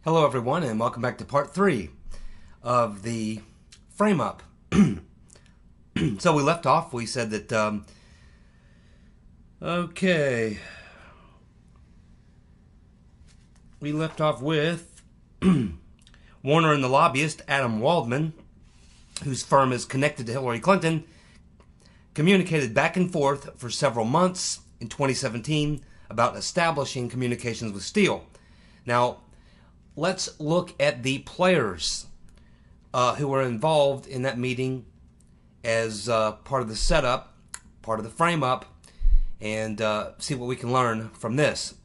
Hello everyone, and welcome back to part 3 of the frame-up. So we left off, we said that, we left off with Warner and the lobbyist, Adam Waldman, whose firm is connected to Hillary Clinton, communicated back and forth for several months in 2017 about establishing communications with Steele. Now, let's look at the players who were involved in that meeting as part of the setup, part of the frame-up, and see what we can learn from this.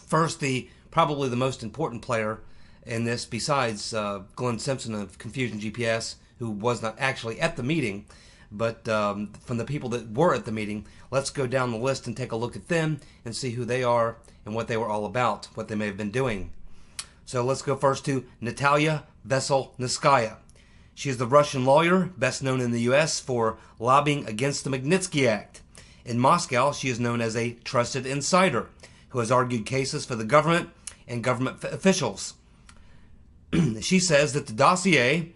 First, probably the most important player in this, besides Glenn Simpson of Confusion GPS, who was not actually at the meeting, but from the people that were at the meeting, let's go down the list and take a look at them and see who they are and what they were all about, what they may have been doing. So let's go first to Natalia Veselnitskaya. She is the Russian lawyer, best known in the U.S. for lobbying against the Magnitsky Act. In Moscow, she is known as a trusted insider who has argued cases for the government and government officials. She says that the dossier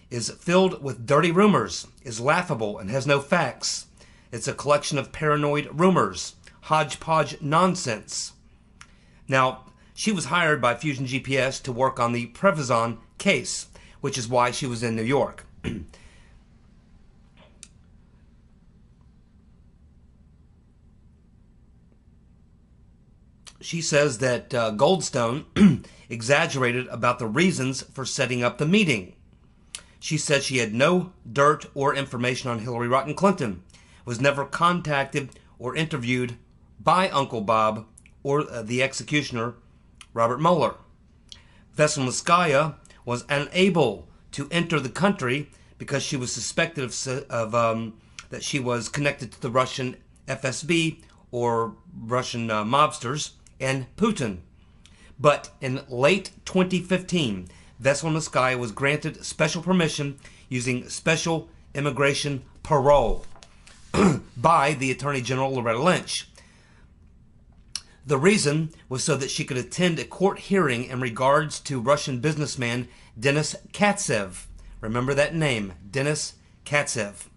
is filled with dirty rumors, is laughable, and has no facts. It's a collection of paranoid rumors, hodgepodge nonsense. Now, she was hired by Fusion GPS to work on the Prevezon case, which is why she was in New York. She says that Goldstone exaggerated about the reasons for setting up the meeting. She said she had no dirt or information on Hillary Rodham Clinton, was never contacted or interviewed by Uncle Bob or the executioner, Robert Mueller. Veselnitskaya was unable to enter the country because she was suspected of that she was connected to the Russian FSB or Russian mobsters and Putin. But in late 2015, Veselnitskaya was granted special permission using special immigration parole by the Attorney General Loretta Lynch. The reason was so that she could attend a court hearing in regards to Russian businessman Denis Katsev. Remember that name, Denis Katsev.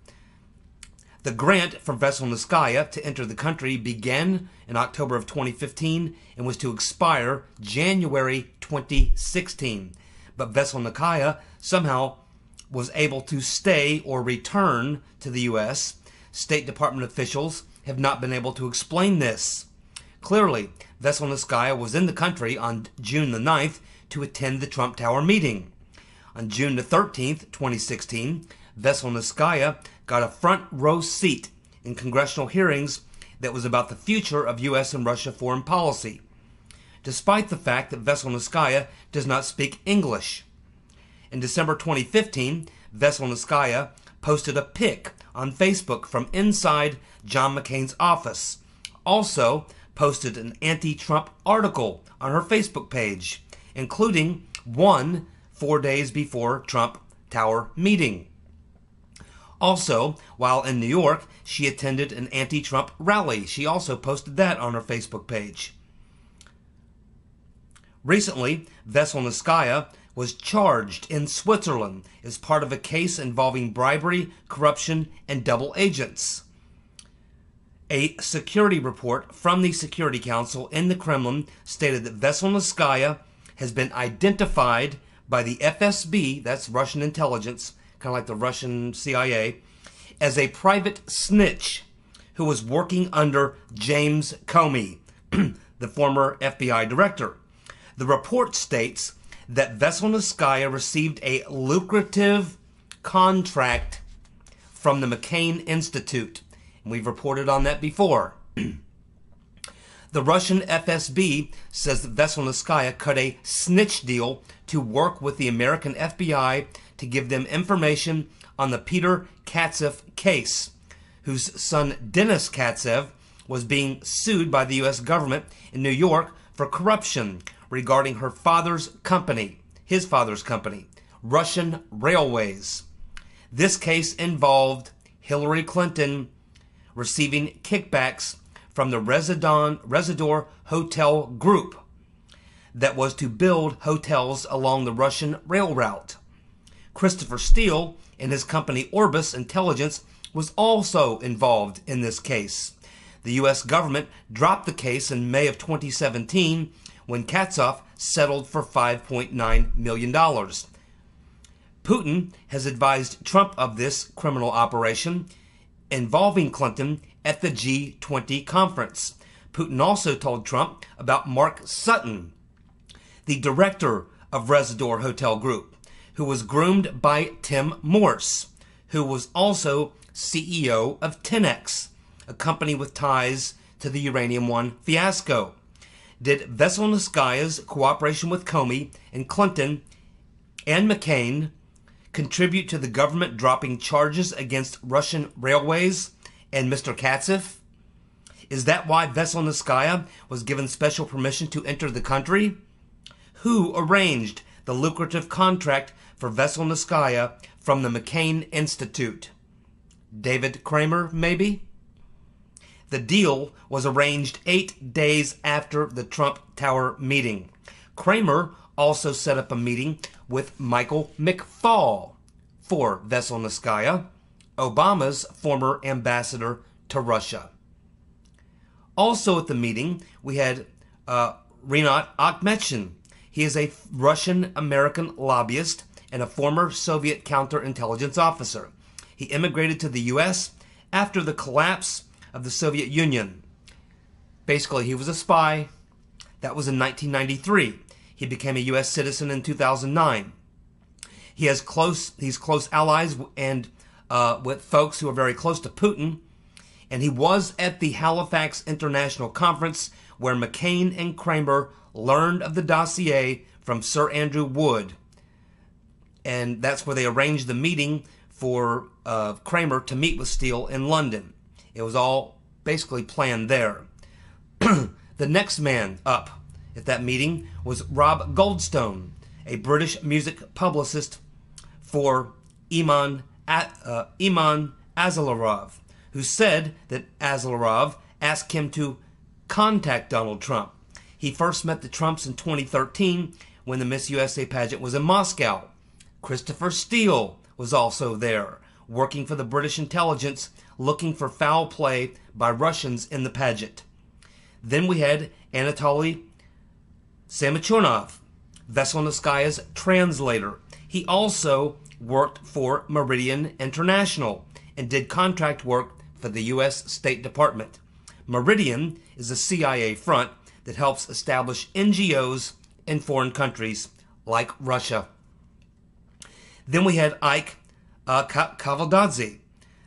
The grant for Veselnitskaya to enter the country began in October of 2015 and was to expire January 2016. But Veselnitskaya somehow was able to stay or return to the U.S. State Department officials have not been able to explain this. Clearly, Veselnitskaya was in the country on June the 9th to attend the Trump Tower meeting. On June the 13th, 2016, Veselnitskaya got a front row seat in congressional hearings that was about the future of U.S. and Russia foreign policy, despite the fact that Veselnitskaya does not speak English. In December 2015, Veselnitskaya posted a pic on Facebook from inside John McCain's office. Also posted an anti-Trump article on her Facebook page, including one 4 days before Trump Tower meeting. Also, while in New York, she attended an anti-Trump rally. She also posted that on her Facebook page. Recently, Veselnitskaya was charged in Switzerland as part of a case involving bribery, corruption, and double agents. A security report from the Security Council in the Kremlin stated that Veselnitskaya has been identified by the FSB, that's Russian intelligence, kind of like the Russian CIA, as a private snitch who was working under James Comey, the former FBI director. The report states that Veselnitskaya received a lucrative contract from the McCain Institute. And we've reported on that before. The Russian FSB says that Veselnitskaya cut a snitch deal to work with the American FBI to give them information on the Peter Katsev case, whose son Denis Katsev was being sued by the U.S. government in New York for corruption regarding her father's company, his father's company, Russian Railways. This case involved Hillary Clinton receiving kickbacks from the Residor Hotel Group. that was to build hotels along the Russian rail route. Christopher Steele and his company Orbis Intelligence was also involved in this case. The U.S. government dropped the case in May of 2017 when Katzoff settled for $5.9 million. Putin has advised Trump of this criminal operation involving Clinton at the G20 conference. Putin also told Trump about Mark Sutton, the director of Residor Hotel Group, who was groomed by Tim Morse, who was also CEO of 10X, a company with ties to the Uranium One fiasco. Did Veselnitskaya's cooperation with Comey and Clinton and McCain contribute to the government dropping charges against Russian railways and Mr. Katzoff? Is that why Veselnitskaya was given special permission to enter the country? Who arranged the lucrative contract for Veselnitskaya from the McCain Institute? David Kramer, maybe? The deal was arranged 8 days after the Trump Tower meeting. Kramer also set up a meeting with Michael McFaul for Veselnitskaya, Obama's former ambassador to Russia. Also at the meeting, we had Rinat Akhmetshin. He is a Russian-American lobbyist and a former Soviet counterintelligence officer. He immigrated to the U.S. after the collapse of the Soviet Union. Basically, he was a spy. That was in 1993. He became a U.S. citizen in 2009. He's close allies and with folks who are very close to Putin. And he was at the Halifax International Conference where McCain and Kramer learned of the dossier from Sir Andrew Wood. And that's where they arranged the meeting for Kramer to meet with Steele in London. It was all basically planned there. The next man up at that meeting was Rob Goldstone, a British music publicist for Iman Azarov, who said that Azarov asked him to contact Donald Trump. He first met the Trumps in 2013 when the Miss USA pageant was in Moscow. Christopher Steele was also there, working for the British intelligence, looking for foul play by Russians in the pageant. Then we had Anatoly Samachonov, Veselnitskaya's translator. He also worked for Meridian International and did contract work for the U.S. State Department. Meridian is a CIA front that helps establish NGOs in foreign countries like Russia. Then we had Ike Gavazzi,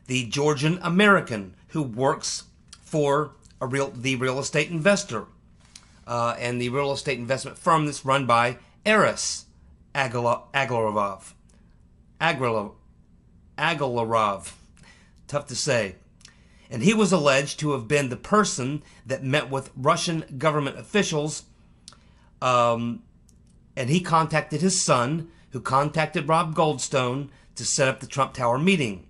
the Georgian American who works for the real estate investor and the real estate investment firm that's run by Aris Agalarov. Tough to say. And he was alleged to have been the person that met with Russian government officials, and he contacted his son, who contacted Rob Goldstone to set up the Trump Tower meeting.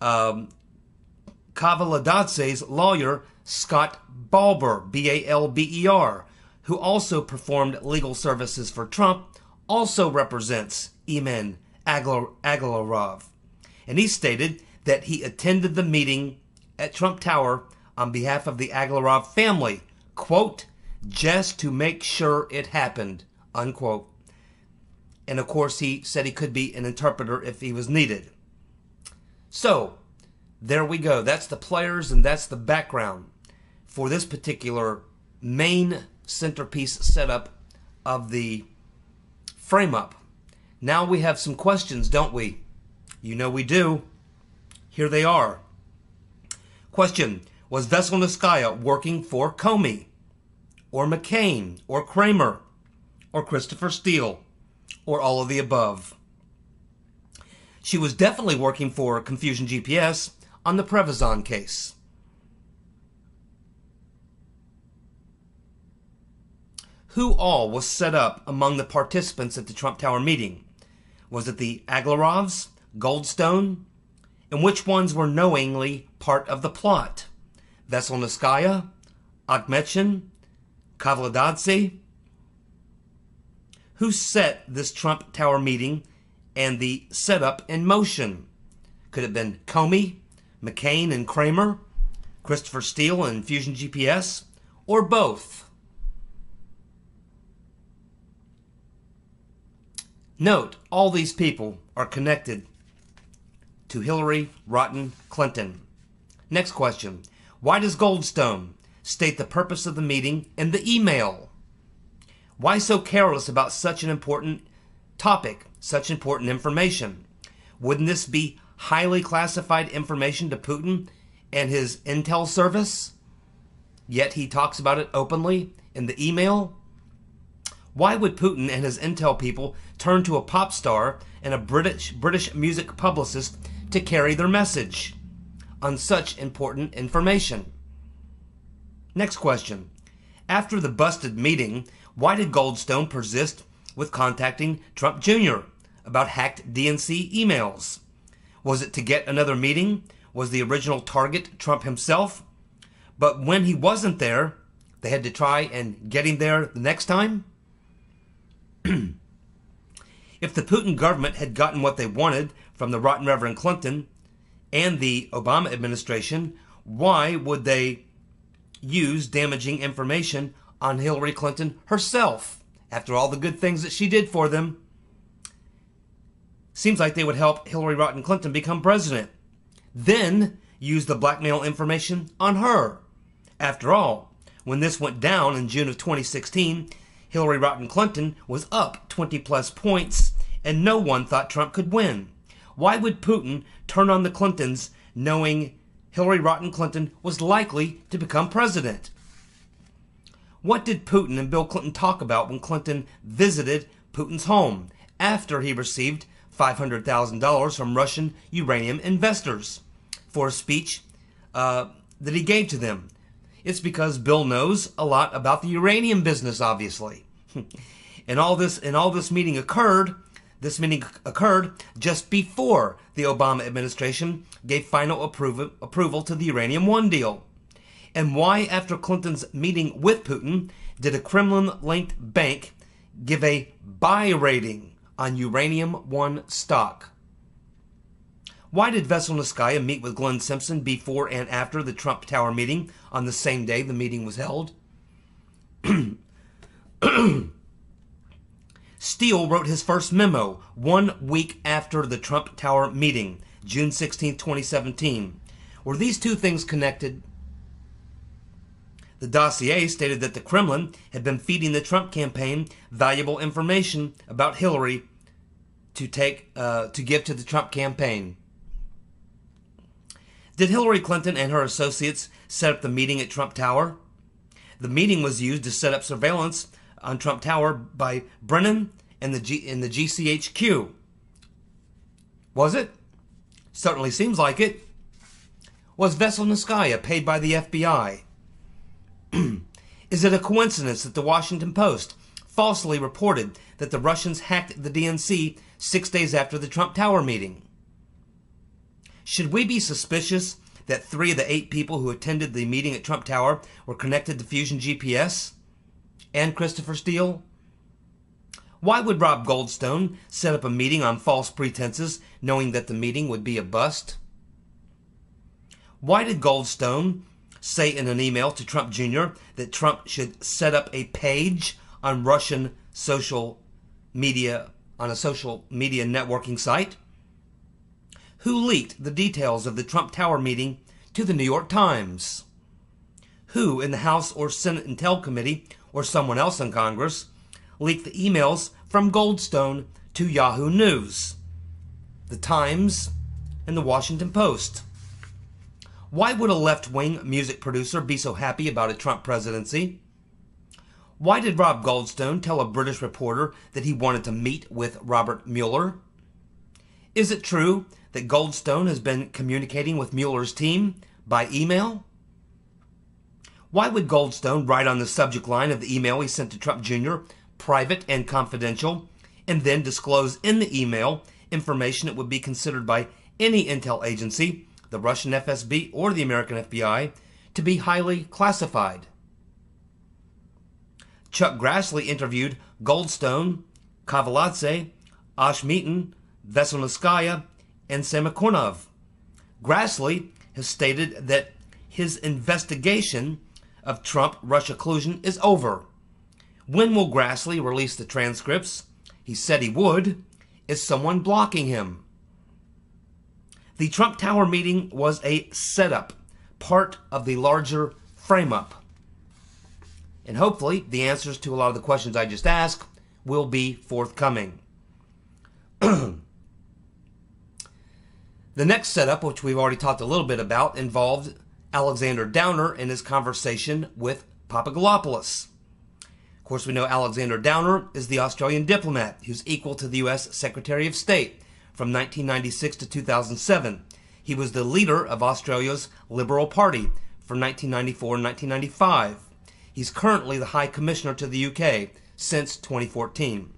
Kavaladadze's lawyer, Scott Balber, B-A-L-B-E-R, who also performed legal services for Trump, also represents Iman Agalarov. And he stated that he attended the meeting at Trump Tower on behalf of the Agalarov family, quote, just to make sure it happened, unquote. And of course, he said he could be an interpreter if he was needed. So, there we go. That's the players and that's the background for this particular main centerpiece setup of the frame-up. Now we have some questions, don't we? You know we do. Here they are. Question: was Veselnitskaya working for Comey, or McCain, or Kramer, or Christopher Steele, or all of the above? She was definitely working for Confusion GPS on the Prevezon case. Who all was set up among the participants at the Trump Tower meeting? Was it the Aglarovs, Goldstone? And which ones were knowingly part of the plot? Veselnitskaya, Akhmetshin, Kavaladadze, Who set this Trump Tower meeting and the setup in motion? Could it have been Comey, McCain and Kramer, Christopher Steele and Fusion GPS, or both? Note, all these people are connected to Hillary Rotten Clinton. Next question. Why does Goldstone state the purpose of the meeting in the email? Why so careless about such an important topic, such important information? Wouldn't this be highly classified information to Putin and his intel service? Yet he talks about it openly in the email? Why would Putin and his intel people turn to a pop star and a British music publicist to carry their message on such important information? Next question. After the busted meeting, why did Goldstone persist with contacting Trump Jr. about hacked DNC emails? Was it to get another meeting? Was the original target Trump himself? But when he wasn't there, they had to try and get him there the next time? If the Putin government had gotten what they wanted from the rotten Reverend Clinton and the Obama administration, why would they use damaging information on Hillary Clinton herself after all the good things that she did for them? Seems like they would help Hillary Rotten Clinton become president, then use the blackmail information on her. After all, when this went down in June of 2016, Hillary Rotten Clinton was up 20 plus points and no one thought Trump could win. Why would Putin turn on the Clintons knowing Hillary Rotten Clinton was likely to become president? What did Putin and Bill Clinton talk about when Clinton visited Putin's home after he received $500,000 from Russian uranium investors for a speech that he gave to them? It's because Bill knows a lot about the uranium business, obviously. and all this meeting occurred. This meeting occurred just before the Obama administration gave final approval to the Uranium One deal. And why, after Clinton's meeting with Putin, did a Kremlin-linked bank give a buy rating on Uranium One stock? Why did Veselnitskaya meet with Glenn Simpson before and after the Trump Tower meeting on the same day the meeting was held? Steele wrote his first memo 1 week after the Trump Tower meeting, June 16, 2017. Were these two things connected? The dossier stated that the Kremlin had been feeding the Trump campaign valuable information about Hillary to give to the Trump campaign. Did Hillary Clinton and her associates set up the meeting at Trump Tower? The meeting was used to set up surveillance on Trump Tower by Brennan and the GCHQ. Was it? Certainly seems like it. Was Veselnitskaya paid by the FBI? Is it a coincidence that the Washington Post falsely reported that the Russians hacked the DNC 6 days after the Trump Tower meeting? Should we be suspicious that 3 of the 8 people who attended the meeting at Trump Tower were connected to Fusion GPS and Christopher Steele? Why would Rob Goldstone set up a meeting on false pretenses knowing that the meeting would be a bust? Why did Goldstone say in an email to Trump Jr. that Trump should set up a page on Russian social media, on a social media networking site? Who leaked the details of the Trump Tower meeting to the New York Times? Who in the House or Senate Intel Committee or someone else in Congress leaked the emails from Goldstone to Yahoo News, the Times, and the Washington Post? Why would a left-wing music producer be so happy about a Trump presidency? Why did Rob Goldstone tell a British reporter that he wanted to meet with Robert Mueller? Is it true that Goldstone has been communicating with Mueller's team by email? Why would Goldstone write on the subject line of the email he sent to Trump Jr., private and confidential, and then disclose in the email information that would be considered by any intel agency, the Russian FSB or the American FBI, to be highly classified? Chuck Grassley interviewed Goldstone Gavazzi, Ashmeton, Veselnitskaya, and Samakornov. Grassley has stated that his investigation of Trump-Russia collusion is over. When will Grassley release the transcripts? He said he would. Is someone blocking him? The Trump Tower meeting was a setup, part of the larger frame-up. And hopefully the answers to a lot of the questions I just asked will be forthcoming. The next setup, which we've already talked a little bit about, involved Alexander Downer and his conversation with Papadopoulos. Of course, we know Alexander Downer is the Australian diplomat who's equal to the U.S. Secretary of State from 1996 to 2007. He was the leader of Australia's Liberal Party from 1994 and 1995. He's currently the High Commissioner to the UK since 2014.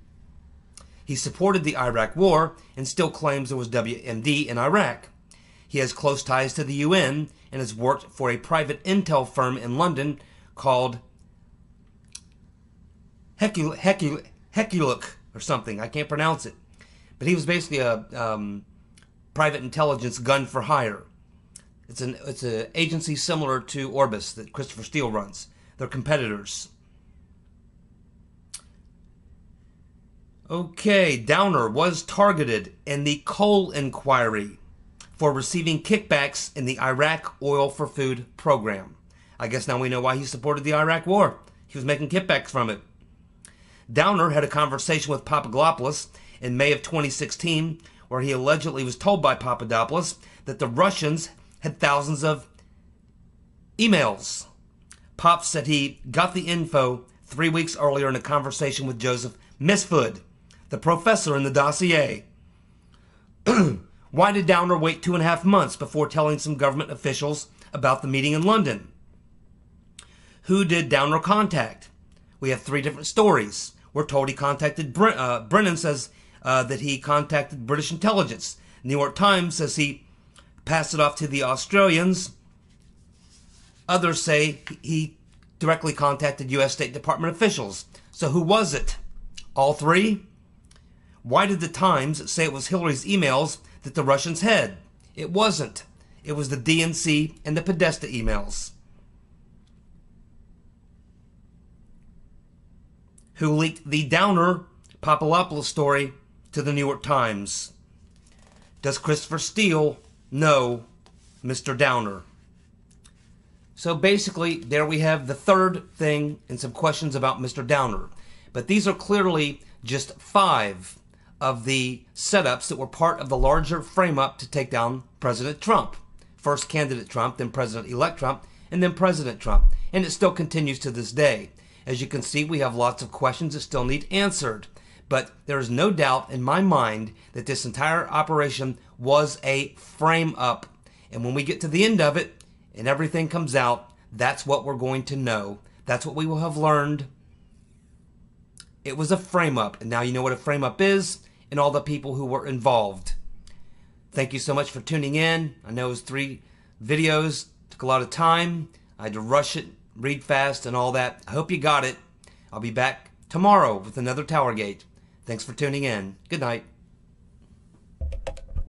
He supported the Iraq War and still claims there was WMD in Iraq. He has close ties to the UN and has worked for a private intel firm in London called Hekuluk or something. I can't pronounce it. But he was basically a private intelligence gun for hire. It's an agency similar to Orbis that Christopher Steele runs. They're competitors. Okay, Downer was targeted in the Cole inquiry for receiving kickbacks in the Iraq Oil for Food program. I guess now we know why he supported the Iraq War. He was making kickbacks from it. Downer had a conversation with Papadopoulos in May of 2016 where he allegedly was told by Papadopoulos that the Russians had thousands of emails. Pop said he got the info 3 weeks earlier in a conversation with Joseph Misfood, the professor in the dossier. Why did Downer wait 2.5 months before telling some government officials about the meeting in London? Who did Downer contact? We have 3 different stories. We're told he contacted Brennan says that he contacted British intelligence. New York Times says he passed it off to the Australians. Others say he directly contacted U.S. State Department officials. So who was it? All 3? Why did the Times say it was Hillary's emails that the Russians had? It wasn't. It was the DNC and the Podesta emails. Who leaked the Downer Papadopoulos story to the New York Times? Does Christopher Steele know Mr. Downer? So basically, there we have the third thing and some questions about Mr. Downer. But these are clearly just 5 of the setups that were part of the larger frame-up to take down President Trump. First candidate Trump, then President-elect Trump, and then President Trump. And it still continues to this day. As you can see, we have lots of questions that still need answered. But there is no doubt in my mind that this entire operation was a frame-up. And when we get to the end of it, and everything comes out, that's what we're going to know. That's what we will have learned. It was a frame-up, and now you know what a frame-up is and all the people who were involved. Thank you so much for tuning in. I know it was 3 videos. Took a lot of time. I had to rush it, read fast, and all that. I hope you got it. I'll be back tomorrow with another TowerGate. Thanks for tuning in. Good night.